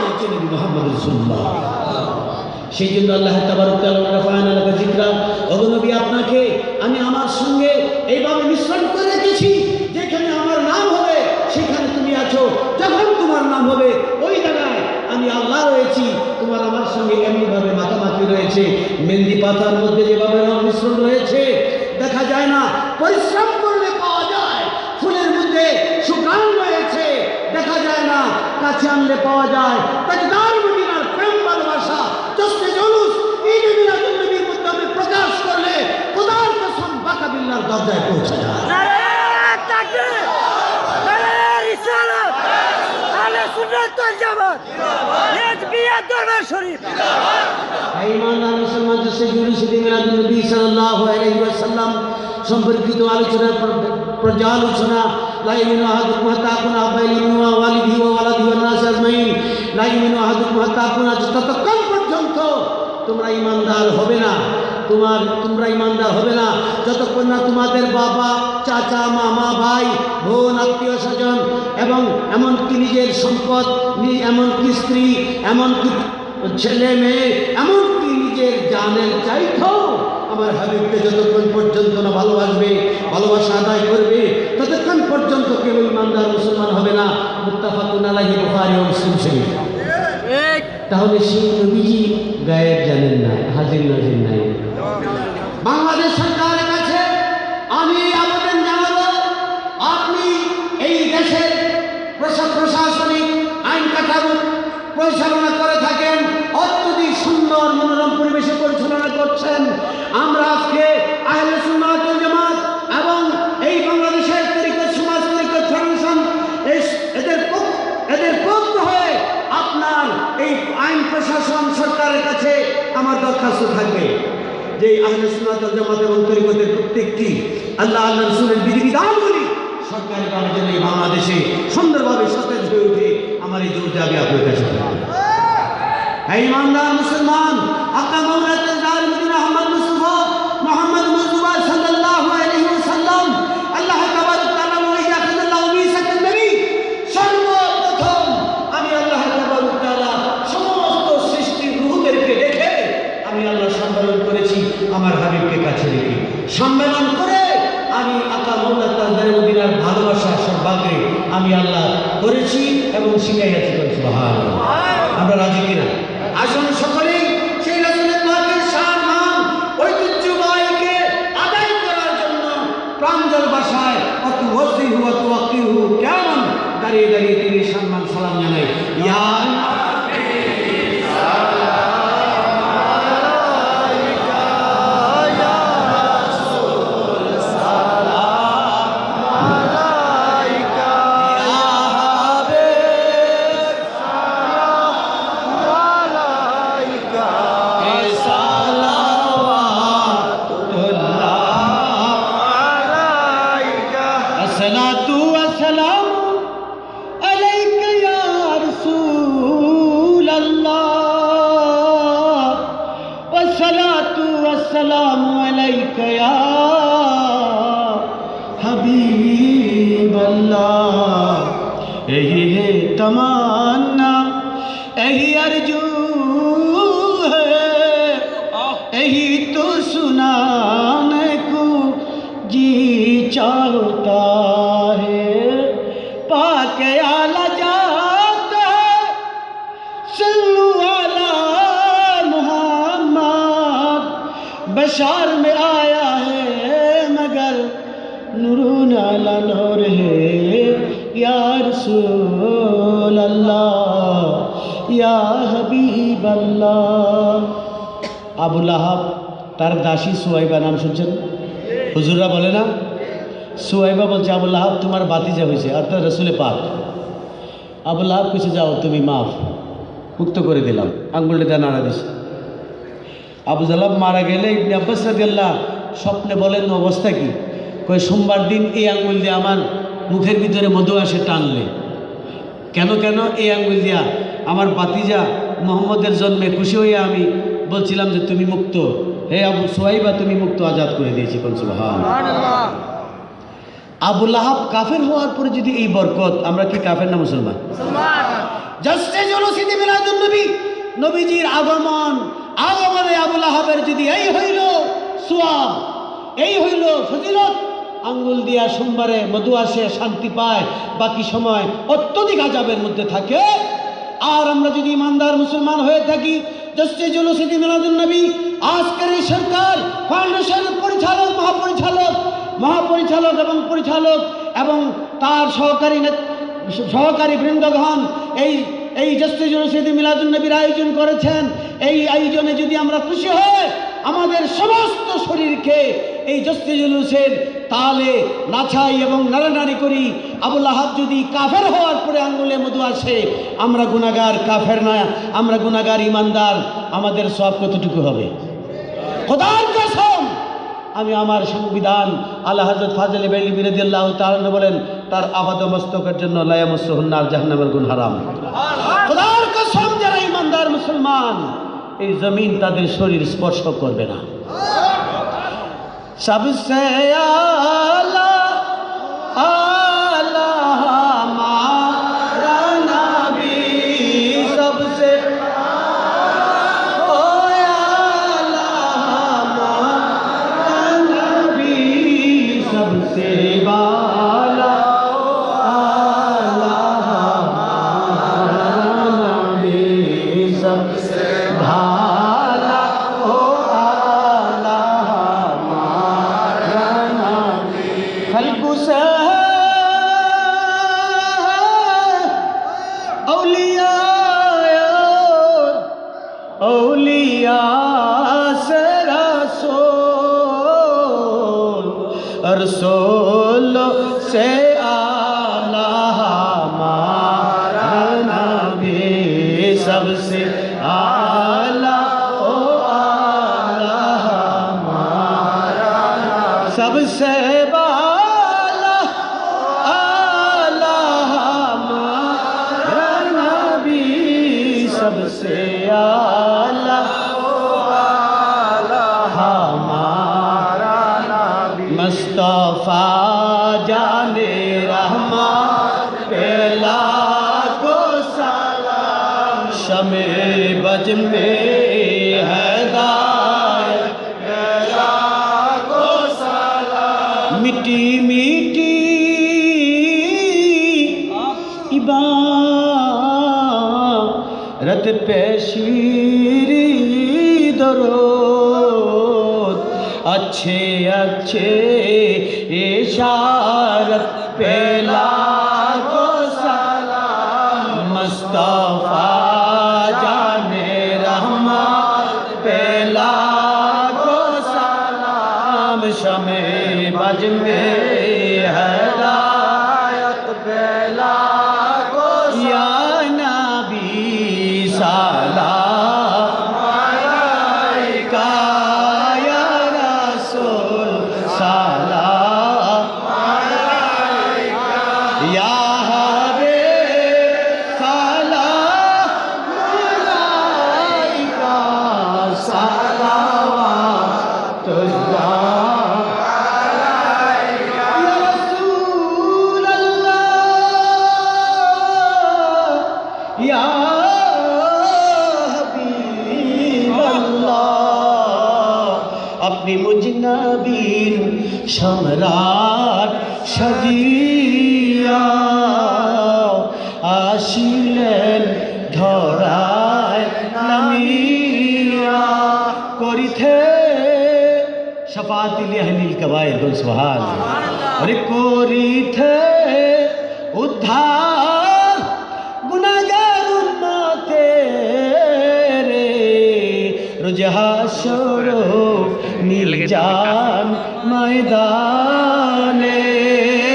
হয়েছে নবী মুহাম্মদ রাসূলুল্লাহ। সেই জন্য আল্লাহ তাবারক ওয়া তাআলা রাফা'না লাকা যিকরা, ওগো নবী আপনাকে আমি আমার সঙ্গে এইভাবে মিশ্রণ করে রেখেছি, যেখানে আমার নাম হবে সেখানে তুমি আছো, যখন তোমার নাম হবে ওই জায়গায় আমি আল্লাহ রয়েছি। তোমার আমার সঙ্গে এমনিভাবে মাখামাখি রয়েছে, মেহেন্দি পাতার মধ্যে যেভাবে রং মিশ্রণ রয়েছে দেখা যায় না, পরিশ্রম করলে পাওয়া যায়। ফুলের মধ্যে সুঘ্রাণ রয়েছে, দেখা যায় না, কাছে আনলে পাওয়া যায়। তাজদার মদিনার প্রেম ভালোবাসা জশ্নে জুলুস ঈদ মিলাদুন নবীর মাধ্যমে প্রকাশ করলে খোদার কসম বাকা বিল্লাহর দরজায় পৌঁছে যায়। নারে তাকবীর, নারে রিসালাত, আহলে সুন্নাত ওয়াল জামাত, হিজবিয়াত দরবার শরীফ। ইমানদার মুসলমান জশ্নে জুলুস ঈদ মিলাদুন নবী সাল্লাল্লাহু আলাইহি ওয়াসাল্লাম সম্পর্কিত আলোচনার পর্যালোচনা। লা ইউমিনু আহাদুকুম হাত্তা আকুনা আহাব্বা ইলাইহি মিন ওয়ালিদিহি ওয়া ওয়ালাদিহি ওয়ান নাসি আজমাইন। লা ইউমিনু আহাদুকুম হাত্তা আকুনা, ততক্ষণ পর্যন্ত তোমরা ঈমানদার হবে না, তোমরা ঈমানদার হবে না যতক্ষণ না তোমাদের বাবা, চাচা, মামা, ভাই, বোন, আত্মীয় স্বজন এবং এমনকি নিজের সম্পদ, এমনকি স্ত্রী, এমনকি ছেলে মেয়ে, এমনকি নিজের জানের চাইতেও আমার হাবিবকে যতক্ষণ পর্যন্ত না ভালোবাসবে, ভালোবাসা আদায় করবে, ততক্ষণ পর্যন্ত কেউ ঈমানদার মুসলমান হবে না। মুত্তাফাকুন আলাইহি, বুখারী ও মুসলিম শরীফ। তাহলে সেই নবীজি গায়েব জানেন না, হাজির নাজির নাই। বাংলাদেশ সরকারের কাছে আমি আবেদন জানাবো, আপনি এই দেশের প্রশাসনিক আইন কাঠামো পরিচালনা করে থাকেন, অত্যধিক সুন্দর মনোরম পরিবেশে পরিচালনা করছেন। আমরা আজকে আহলে সুন্নাত ওয়াল জামাত এবং এই বাংলাদেশের তরিকত সমাজ, তরিকত ফাউন্ডেশন এদের পক্ষ হয়ে আপনার এই আইন প্রশাসন সরকারের কাছে আমার দরখাস্ত থাকবে যে আহলে সুন্নাত ওয়াল জামাত এবং তরিকতের প্রত্যেকটি আল্লাহ রাসূলের বিধিবিধানগুলি সরকারিভাবে যেন এই বাংলাদেশে সুন্দরভাবে সতেজ হয়ে ওঠে, আমার এই জোর দাবি আপনার কাছে থাকবে। ঈমানদার মুসলমান, আপনার মাওলানা তাজদার মদিনা মুহাম্মদ মুস্তাফা সাল্লাল্লাহু আলাইহি ওয়াসাল্লাম, আল্লাহ তাবারক ওয়া তাআলা ওয়া ইয়াখাযাল্লাহু মিসাকান নবী, সর্বপ্রথম আমি আল্লাহ তাবারক ওয়া তাআলা সমস্ত সৃষ্টির রূহদেরকে দেখে আমি আল্লাহ সম্মেলন করেছি আমার হাবিবকে কাছে রেখে। সম্মেলন করে আমি আকা মাওলানা তাজদার মদিনার ভালোবাসা সর্বাগ্রে আমি আল্লাহ করেছি এবং শিখাইয়াছি। সুবহানাল্লাহ। আমরা রাজি কিনা? আসুন সকলেই সেই রাসূলের পাকের শান মান ঐতিহ্যবাহীকে আদায় করার জন্য প্রাঞ্জল ভাষায় অত ওয়াজিহু ওয়া তুওয়াক্কিহু কেমন দাঁড়িয়ে দাঁড়িয়ে তিনি সম্মান সালাম জানাই। ইয়া अस्सलामु अलैका या हबीब अल्लाह। यही है तमन्ना, यही अर्जू है, यही तो सुनाने को जी चाहता है। पाके आला जाता है, सल्लु अला मुहम्मद, बशार में आया है मगर नूरून अला नूर है। या रसूल अल्लाह, या हबीब अल्लाह। আবু লাহাব তার দাসী সুয়াইবা নাম শুনছেন? হুজুররা বলে না? সুয়াইবা বলছে আবু লাহাব তোমার বাতিজা হয়েছে, অর্থাৎ রসুলে পাক। আবু লাহাব কিছু যাও তুমি মাফ, মুক্ত করে দিলাম, আঙ্গুলটা নাড়া দিছে। আবু জালাব মারা গেলে ইবনে আব্বাস রাদিয়াল্লাহু স্বপ্নে বলেন অবস্থা কি? কই সোমবার দিন এই আঙ্গুল দিয়ে আমার মুখের ভিতরে মধু আসে টানলে। কেন কেন? এই আঙ্গুল দিয়া আমার বাতিজা মোহাম্মদের জন্মে খুশি হয়ে আমি বলছিলাম যে তুমি মুক্ত, হে আবু সুয়াইবা তুমি মুক্ত, আজাদ করে দিয়েছি। কোন সুবহানাল্লাহ। আবু লাহাব কাফের হওয়ার পরে যদি এই বরকত, আমরা কি কাফের না মুসলমান? জাস্টে জুলুসে মিলাদুন নবী, নবীজির আগমনে আবুল আহাবের যদি এই হইল সোয়াব, এই হইল ফজিলত, আঙ্গুল দিয়া সোমবারে মধু আসে, শান্তি পায়, বাকি সময় অত্যধিক আযাবের মধ্যে থাকে। আর আমরা যদি ইমানদার মুসলমান হয়ে থাকি, জাস্টে জুলুসে মিলাদুন নবী, আজকের এই সরকার ফাউন্ডেশনের মহাপরিচালক এবং পরিচালক এবং তার সহকারী বৃন্দগণ এই জাস্টে জুলুসে মিলাদুন নবীর আয়োজন করেছেন। এই আয়োজনে যদি আমরা খুশি হই, আমাদের সমস্ত শরীরকে এই জাস্টে জুলুসের তালে নাচাই এবং নাড়ানাড়ি করি। আবুল আহাব যদি কাফের হওয়ার পরে আঙ্গুলে মধু আসে, আমরা গুনাহগার, কাফের না, আমরা গুনাহগার ইমানদার, আমাদের সওয়াব কতটুকু হবে? খোদার কসম, আমি আমার সংবিধান আল্লাহ হযরত ফাজিল বেলবি রাদিয়াল্লাহু তাআলা বলেন, তার আপাদ মস্তকের জন্য লা ইয়ামাসসুহুন নার, জাহান্নামের গুণ হারাম। খোদার কসম, যারা ইমানদার মুসলমান, এই জমিন তাদের শরীর স্পর্শ করবে না। সবসে আলা আলা হামারা নবী, সবসে सबसे बाला आला हमारा नबी, सबसे भाला ओ आला हमारा नबी। खल्कु से औलिया औलिया से रसूल से आला हमारा नबी, सबसे आला ओ आला हमारा, सबसे बाला आला हमारा नबी, सबसे आला मुस्तफा जाने रहमान पेला को सलाम, शमे बज में हैदायत पेला को सलाम। मिट्टी मिट्टी इबारत पेशीरी दरूद, अच्छे अच्छे इशारत पेला को सलाम। मुस्तफा जाने रहमान पेला को सलाम, शमे बज में हैदायत पेला को सलाम। या नबी सलाम अलैका, या हबीब अल्लाह, अपनी मुझ नबीन सम्राट সাজিয়া আসিলেন ধরায় নামিয়া, করিতে শাফাআতিল আহলিল কাবায়ের, বল সুবহানাল্লাহ। আরে করিতে উদ্ধার গুনাহগার উম্মতের, রোজ হাসর নির্জান ময়দানে।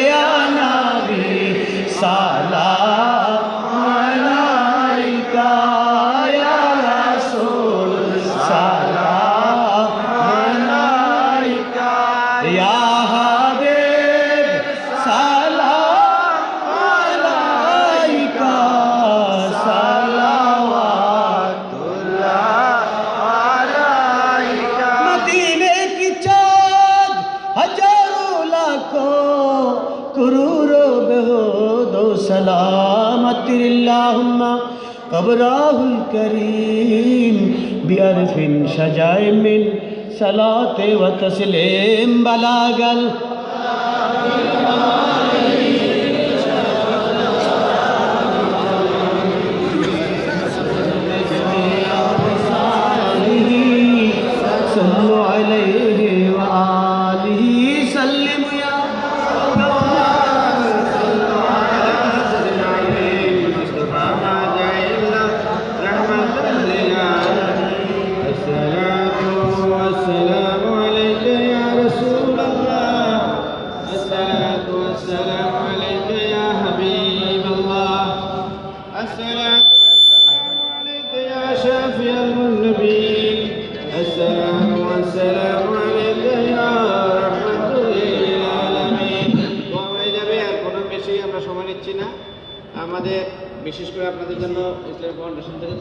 ইয়া নবী সালাম আলাইকা, ইয়া রাসূল সালাম আলাইকা, ইয়া হাবিব সালাম আলাইকা, সালাওয়াতুল্লাহ আলাইকা। মদিনে কি চাঁদ हजारों लाखों करोड़ों बेहोदो सलामत अल्लाहुम्मा أبراه الكريم بألف شجاع من صلاة وتسليم بلاغ صلوا عليه وآله سلم يا والسلام عليك يا رسول الله الصلاة والسلام عليك يا حبيب الله الصلاة والسلام عليك يا شافي المذنبين السلام والسلام عليك يا رحمة للعالمين হয়ে যাবে আর কোনো বেশি আমরা সময় নিচ্ছি না আমাদের বিশেষ করে আপনাদের জন্য ইসলামিক ফাউন্ডেশন থেকে